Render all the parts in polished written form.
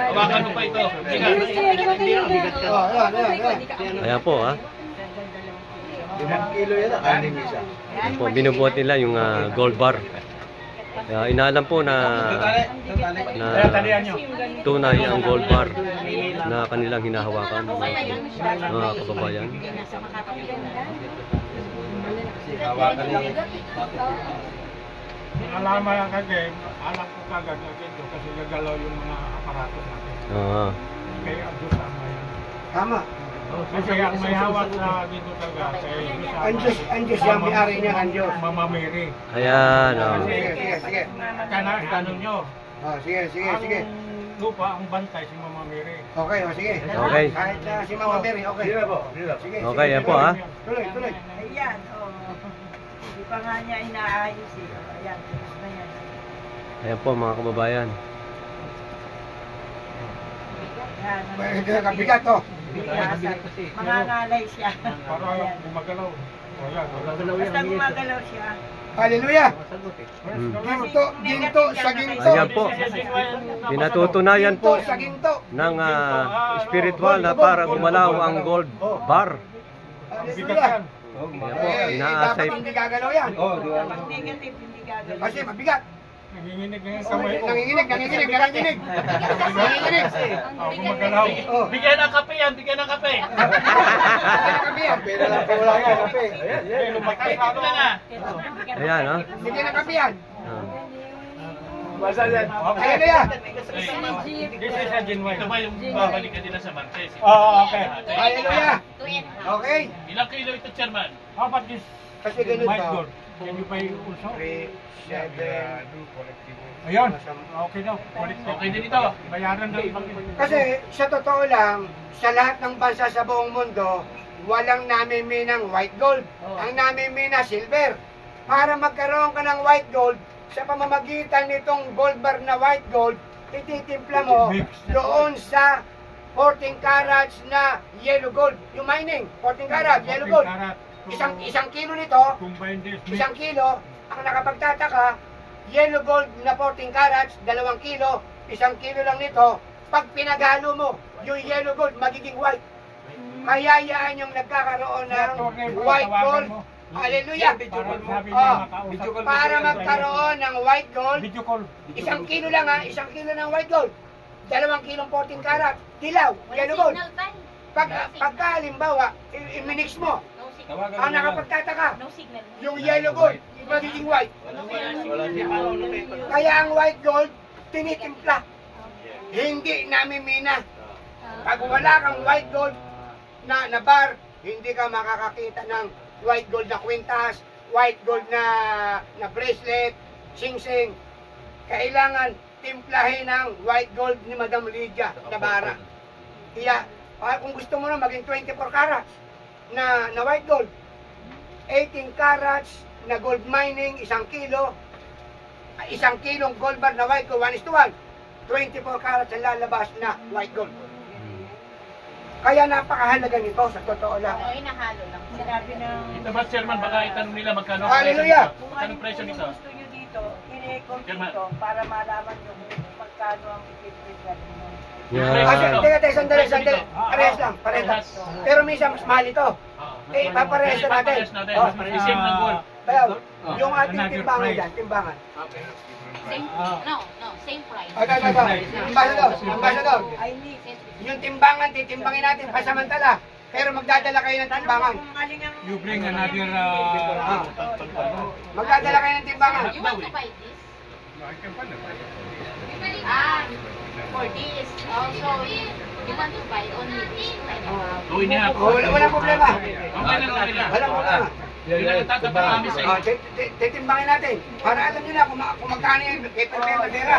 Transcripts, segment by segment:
Hawakan mo pa ito. Ayan po, ha. 5 kilo yan, 6 isa. Ayan po, binubuhat nila yung gold bar. Inaalam po na tunay ang gold bar na kanilang hinahawakan, mga kababayan. Hawakan niya. Alaman lang kagay, alam ko kagad kasi gagalaw yung mga aparato natin. Kaya Diyos ang may... Tama. Kasi ang may hawak sa dito talaga, Ang Diyos yung may-ari niya, ang Diyos. Mama Mary. Ayan, Sige. Tanong nyo. Sige. Ang lupa, ang bantay si Mama Mary. Okay, sige. Okay. Kahit si Mama Mary, okay. Sige. Okay, yan po, ha. Tuloy. Ayan, hindi pa nga niya inaayos eh. Ayan, tapos na yan. Ayan po, mga kababayan. Kabigat to. Mangangalay siya. Para gumagalaw. Basta gumagalaw siya. Hallelujah. Ginto sa ginto. Ayan po. Pinatutunayan po Sa ginto. ng spiritual na para gumalaw ang gold bar. Hallelujah. Ayan po, Dapat inaasay. hindi gagalaw yan. Pag negative, hindi gagalaw. Kasi mabigat. Nanginginig na yung kamay ko. Nanginginig. Gumagalaw. Bigyan ng kape yan, bigyan ng kape. Pera lang po wala yan, kape. Ito na. Ayan, ha. Sige na kape yan. Okay. Hallelujah. This is a genuine. Ito ba yung babalik ka nila sa Martes? Okay. Hallelujah. Okay. Ilang kilo ito, Chairman? How about this? Kasi ganun White to. gold. Can you pay also? 3, 7. Ayun. Okay daw. Okay din ito. Bayaran daw. Kasi sa totoo lang, sa lahat ng bansa sa buong mundo, walang namiminang white gold. Ang namimina, silver. Para magkaroon ka ng white gold, sa pamamagitan nitong gold bar na white gold, ititimpla mo doon sa 14 carats na yellow gold. Yung mining, 14 carats, yellow gold. Isang kilo nito, isang kilo, ang nakapagtataka, yellow gold na 14 carats, 2 kilo, isang kilo lang nito, pag pinaghalo mo, yung yellow gold magiging white. Kaya yan yung nagkakaroon ng white gold. Hallelujah! Para magkaroon ng white gold, isang kilo lang ha, isang kilo ng white gold, 2 kilong 14 karat, dilaw, yellow gold. Pagka halimbawa, i-mix mo, ang nakapagtataka, yung yellow gold, magiging white. Kaya ang white gold, tinitimpla. Hindi namimina. Pag wala kang white gold na bar, hindi ka makakakita ng white gold na kwintas, white gold na bracelet, sing-sing. Kailangan timplahin ng white gold ni Madam Lydia Nabara. Kaya, kung gusto mo na maging 24 carats na white gold, 18 carats na gold mining, 1 kilo, 1 kilong gold bar na white gold, 1:1, 24 carats ang lalabas na white gold. Kaya napakahalaga nito sa totoo lang. Oo, inahalo lang. Sinabi ng... Ito ba, Chairman, baka itanong nila magkano Hallelujah! Magkano presyo nito? Kung gusto nyo dito, i-record dito para malaman nyo kung magkano ang ipipigyan mo. Teka, sandali. Parehas lang. Pero minsan mas mahal ito. Paparehas na natin. Isim ng gold. Kaya, yung ating timbangan dyan, timbangan. Same price. Ambassador. Yung timbangan, titimbangin natin pasamantala. Pero magdadala kayo ng timbangan. You bring another... Magdadala kayo ng timbangan. You want to buy this? For this. Also, you want to buy only this? Walang problema. Okay lang. Walang problema. Yun ang nagtatatapami sa inyo. Titimbangin natin. Para alam nyo na kung magkano yung paper pera.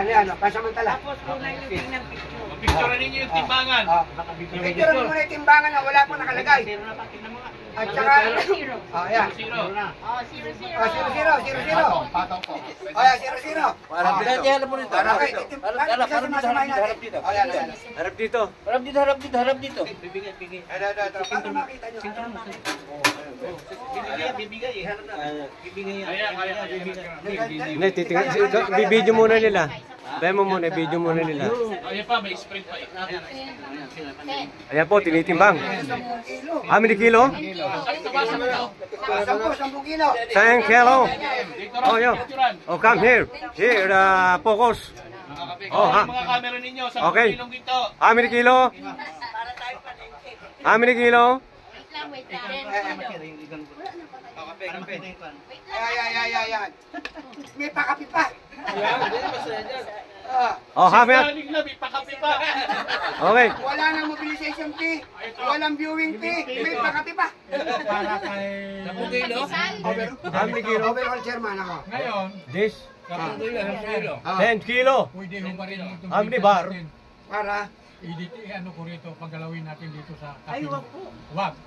Yan, pasamantala. Tapos kunan yung tingnan picture. Picture ninyo yung timbangan. Picture mo muna yung timbangan na wala po nakalagay. At saka, ayan. Zero. Zero. Ayan, zero. Harap dito. Harap dito. Harap dito. Para makita nyo. Hindi, titingnan. Bibidyo muna nila. Dahil mo muna, video muna nila. Ayan pa, may sprint pa eh. Ayan po, tinitimbang. How many kilo? Sakto ba, sakto? 10 kilo. 10 kilo. Dito rin, Oh, yo. dito rin. Oh, come here. Here, focus. Oh, ha. Yung mga camera ninyo, 10 Okay. kilong ginto. How many kilo? How many kilo? Ayan. May pakapi pa. Oh, have it. Galing na, may pakapi pa. Okay. Wala nang mobilization fee. Walang viewing fee. May pakapi pa. Para kay... How many kilo? Overall chairman ako. Ngayon, This. 10 10 kilo. Pwede ho ba rin itong How many bar? Para ano ko rito, paggalawin natin dito sa Ay, wag po. Wag.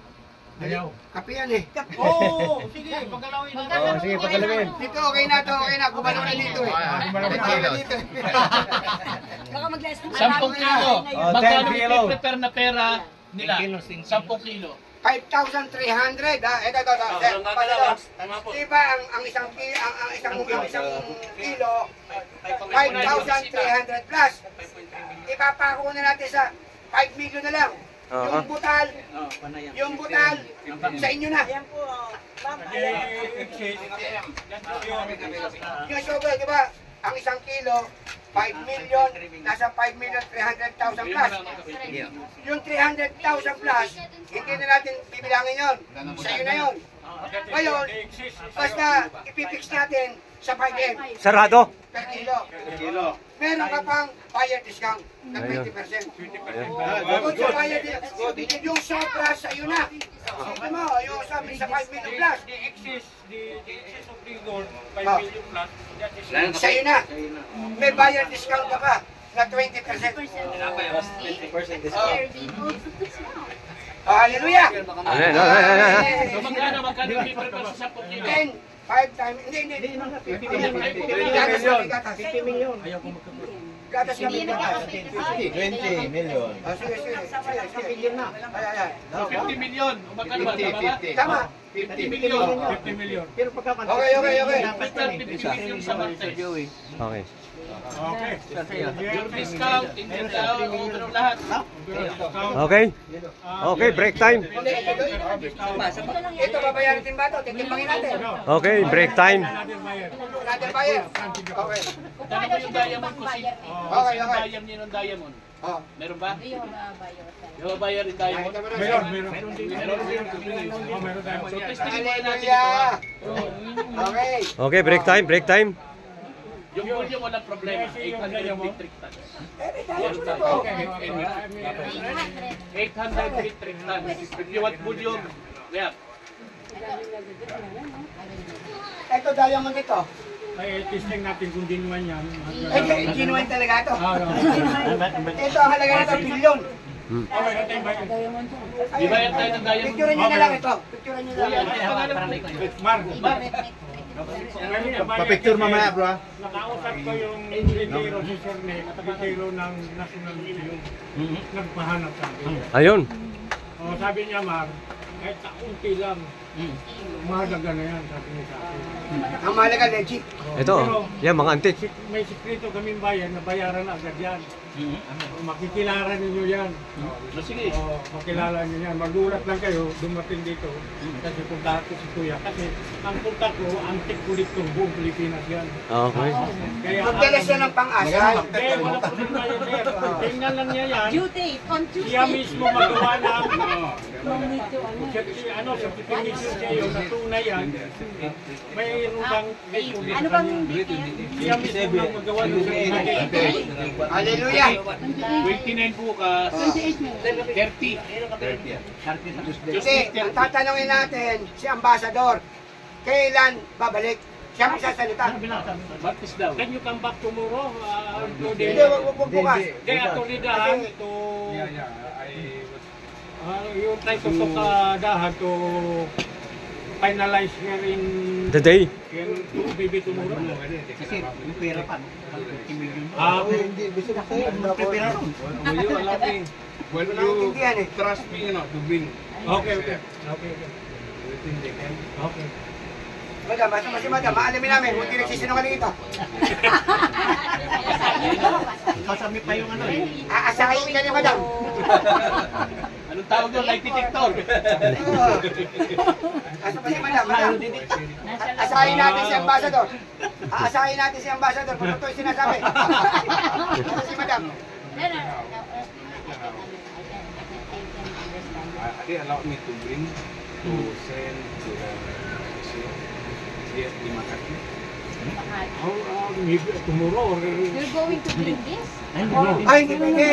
Ayaw. kape yan eh. Oo, sige, paggalawin natin. Oh, sige, pagkalawin. Dito okay na to, okay na. Gumano na dito eh. Gumano na dito eh. Baka mag-less 10 kilo. Oh, 10 Magkano kilo. i-prepare na pera nila? 10 kilo. 5,300 ha. Ito. Diba ang isang kilo 5,300 plus. Ipapako na natin sa 5 million na lang. Yung butal sa inyo na. Yan po, ma'am. Ayan. Yung sugar, di ba? Ang isang kilo 5 million, nasa 5,300,000 plus. Yung 300,000 plus, hindi na natin bibilangin yun. Sa iyo na yun. Ngayon, basta ipipix natin sa 5M Sarado. per kilo. Meron ka pang buyer discount na 20%. Kung sa buyer discount, yung sobra sa iyo na. Sige mo, yung sabi sa 5 million plus. The excess of the gold, 5 million plus, that is Sa iyo na. May buyer discount ka pa na 20%. Hallelujah! So magkano i-prepare sa 10 kilo? 10, 5 times, hindi. 50 million. Gatas kami gatas. 20 million. Sige. Ayan. So 50 million. O magkano ba? Tama ba? Tama. 50 million. 50 million. Okay. Prepare 50 million sa Martes. Okay. Okay. Your discount, hindi na overall lahat. Okay. Okay, break time. Ito, babayaran din ba ito? Titimbangin natin. Okay, break time. Natin bayar. Okay. Tanong mo yung diamond ko si... Okay. Bayar niyo ng diamond. Oh. Meron ba? Yung mabayar yung diamond? Meron. So testingin natin ito. Hallelujah. Okay. Okay, break time. Yung volume walang problema. 800 metric tons. 800 metric tons. If you want volume, yeah. Ito, diamond ito. Ay, testing natin kung genuine yan. Genuine talaga ito. No. Ito, ang halaga nito, bilyon. Okay, natin ba yun? Di ba yan tayo ng diamond? Picturean nyo na lang ito. Picturean nyo na Kuya, lang. ano yung pangalan mo? Mark. Pa-picture mamaya, bro. Nakausap ko yung retiro si Sir Nick, retiro ng National Museum. Nagpahanap sa akin. Ayun. O, sabi niya, Mar, kahit kaunti lang, mahalaga na yan, sabi niya sa akin. Ang mahalaga, legit. Ito, yan mga antik. May sikreto kaming bayan na bayaran agad yan. Makikilala ninyo yan. Sige. O, makilala ninyo yan. Magulat lang kayo, dumating dito. Kasi punta ko si Kuya. Kasi ang punta ko, antik kulit ko, buong Pilipinas yan. Okay. Kaya, Magdala siya ng pang-asal. Hindi, wala problema yan, sir. Tingnan lang niya yan. Due date on Siya Tuesday. mismo magawa ng Ano? certification sa iyo na tunay yan. Mayroon bang Ano bang siya mismo lang magawa ng certification. Hallelujah. 29 bukas. 30. Kasi, ang tatanungin natin, si Ambassador, kailan babalik? Siya magsasalita. Martes daw. Can you come back tomorrow? Hindi, wag bukas. They are to lead the hand to You try to talk Dahan to finalize here in The day. maybe tomorrow. Kasi yung pera pa, 50 million. Hindi, gusto ko sa'yo. Prepare ron. You allow me. Well, you Trust me, you know, to bring. Okay. Okay. Madam, madam, maalamin namin, hindi nagsisinungaling ito. Kasami pa yung ano eh. Aasahin ka niya, madam. Anong tawag doon? Light detector. Asa pa si madam, madam. Asahin natin si ambassador. Aasahin natin si ambassador kung ito yung sinasabi. Asa si madam. They allowed me to bring to send to the di Makati. Maybe tomorrow or... You're going to bring this? Ay, hindi pwede.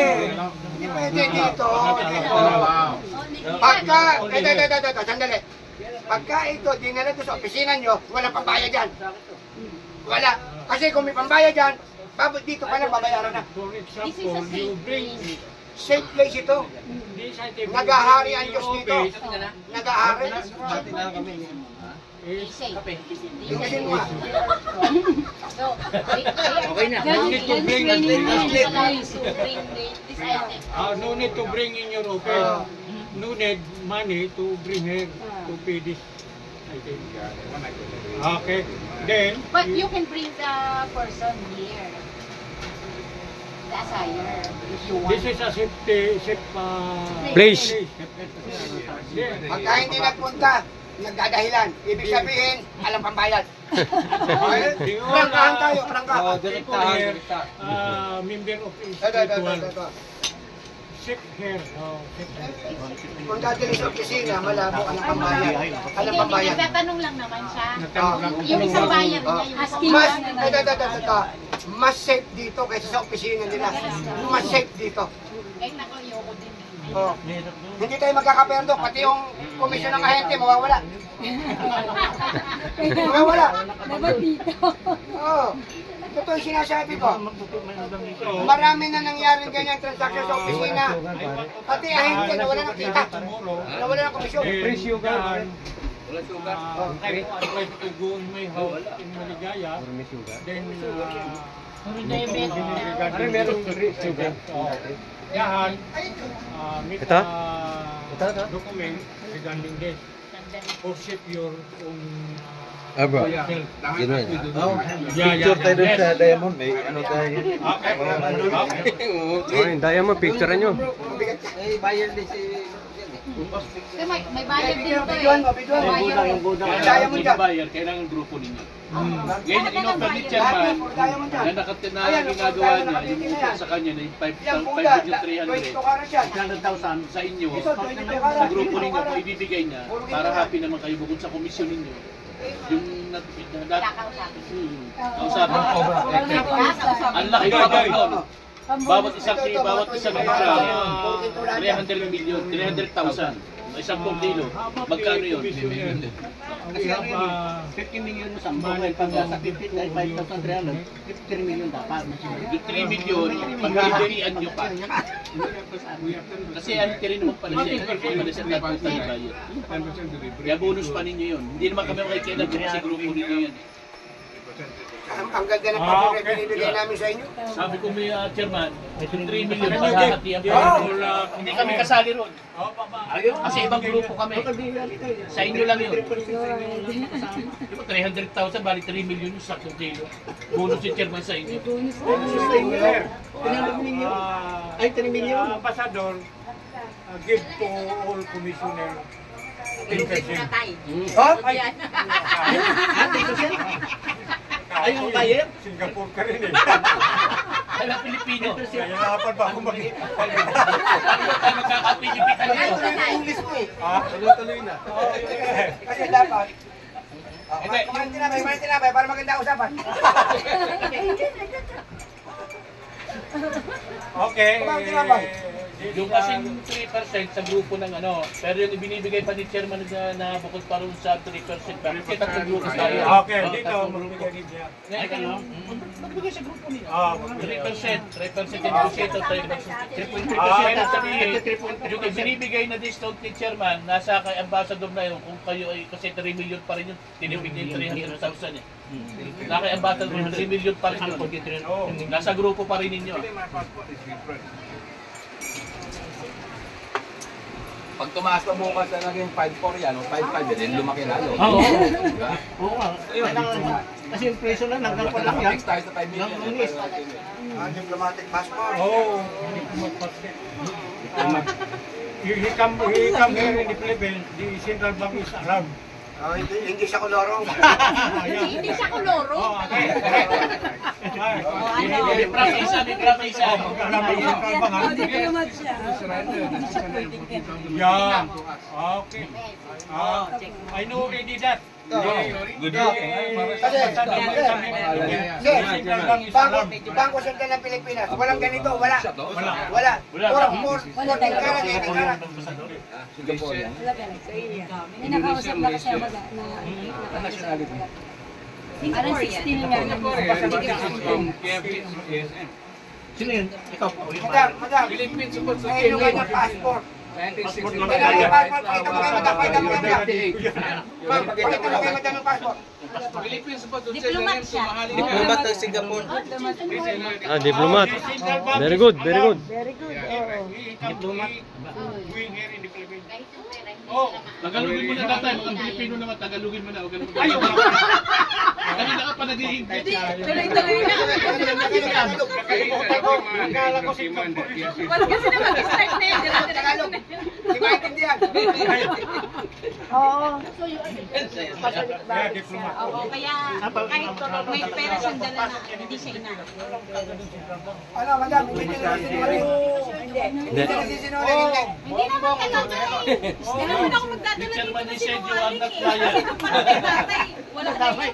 Hindi pwede dito. Pagka, sandali. Pagka ito, dinala ito sa opisina nyo, walang pambayad dyan. Wala. Kasi kung may pambayad dyan, dito ka lang babayaran na. For This is a example, you safe bring place. Safe place ito. this item. Nagahari ang Diyos dito. Office Nagahari. is Safe. Tingnan mo nga. Okay na. This item. no need to bring in your office. No need money to bring here to pay this item. Okay. Then, But you can bring the person here. The assigner. If you want. this is a safe Place. Yeah. Pagka hindi nagpunta, nagdadahilan. Ibig sabihin, alam pambayad. Prangkahan tayo, prangka. People here, member of spiritual. Safe here. Safe here. Kung dadali sa opisina, malabo ka ng pambayad. Alam Hindi, pambayad. nagtatanong lang naman siya. Natanong lang. Yung isang buyer niya, yung asking Mas safe dito kaysa sa opisina nila. Mas safe dito. Kahit ako, ayoko din. Oh. Hindi tayo magkakaperdo, pati yung komisyon ng ahente mawawala. Mawawala. Dapat dito. Oo. Ito yung sinasabi ko. Marami na nangyaring ganyan transaction sa opisina. Pati ahente na wala ng kita. Na wala ng komisyon. Free sugar. I tried to go in my house in Maligaya. Then, regarding free sugar. Yahan, meet Ito? document regarding this. For ship your own Bro. self. Picture tayo dun sa Diamond. May ano tayo. Oh, yung diamond, picture nyo. Ay, bayar din si... Kasi may bayad din to eh. Biduan mo, biduan mo. Kaya mo dyan. Buyer, kailangan grupo ninyo. Ngayon, in-offer ni chairman na ginagawa niya, yung offer sa kanya na yung 5,300 sa inyo, sa grupo ninyo, kung ibibigay niya, para happy naman kayo bukod sa komisyon ninyo. Yung kausapin. Ang laki pa doon. Bawat isang isa, 300 million, 300,000. Isang kilo. Magkano yun? Kasi ano yun, 50 million sa mga pag sa 50 ay 5,300, 53 million dapat. Yung 3 million, pagkakarian nyo pa. Kasi ano rin naman pala siya, hindi pala siya dapat na bayad. Kaya bonus pa ninyo yun. Hindi naman kami makikialam kasi grupo ninyo yan. Ang ganda ng pabor na binibigay namin sa inyo. Sabi ko may chairman, itong 3 million na maghahati ang pamilya. Hindi kami kasali ron. Kasi ibang grupo kami. Sa inyo lang yun. 300,000, bali 3 million yung saktong kilo. Bonus yung chairman sa inyo. Ay, 3 million. Ambassador, give to all commissioner. Ay, yung bayar? Singapore ka rin eh. Kaya Pilipino. Kaya dapat ba ako Tayo magkaka-Pilipino nyo. English mo eh. Tuloy-tuloy na. Kasi dapat. Kumain tinapay para maganda usapan. Okay. Kumain tinapay. Yung kasing 3% sa grupo ng ano, pero yung ibinibigay pa ni chairman na bukod pa rin sa 3% ba? Kasi tatlong grupo tayo. Okay, dito, magbigay din niya. Ngayon, ano? Magbigay sa grupo niya. 3% yung negotiator, 3.3% ang sabihin. Yung ibinibigay na discount ni chairman, nasa kay ambassador na yun, kung kayo ay kasi 3 million pa rin yun, tinibigay 300,000 eh. Na kay ambassador, 3 million pa rin yun. Nasa grupo pa rin ninyo. Pag tumaas pa bukas na naging 5.4 yan, o 5.5 yan, lumaki lalo. Oo. Diba? Oo nga. Kasi yung preso na hanggang pa lang yan. Next tayo sa 5 million. Diplomatic passport. Oh, he come here in the Philippines, the central bank is alarmed. Hindi siya kolorong. Hindi siya koloro. May prangisa, may prangisa. Diplomat siya. Yeah. Okay. I know already that. Good Bangko Sentral ng Pilipinas. Walang ganito. Wala. Wala. Puro tingkaran. Singapore yan. May nakausap na kasi ako na Nationality. parang 16 nga. Sino yun? Ikaw po. Madam. Ngayon yung kanyang passport. Pakita mo kayo, madam yung passport. Diplomat siya. Diplomat ng Singapore. Diplomat. Very good, very good. Diplomat. Going here in the Philippines. Tagalogin mo na tatay, mukhang Pilipino naman, Tagalogin mo na. Huwag ganun. Kanina ka pa nag-i-English. Tuloy-tuloy na. Akala ko Singapore. Wala kasi naman start na yun. Tagalog. Di ba intindihan? Oo. Yeah, diplomat. Oo, kaya kahit may pera siyang dala na hindi siya ina. Ano, madam? Hindi na nagsisinungaling. Hindi na nagsisinungaling. Hindi naman ganun eh. Hindi naman ako magdadala dito Chairman ni kasi Sergio, sinungaling ang eh. Kasi nung mga tatay, wala na yun eh.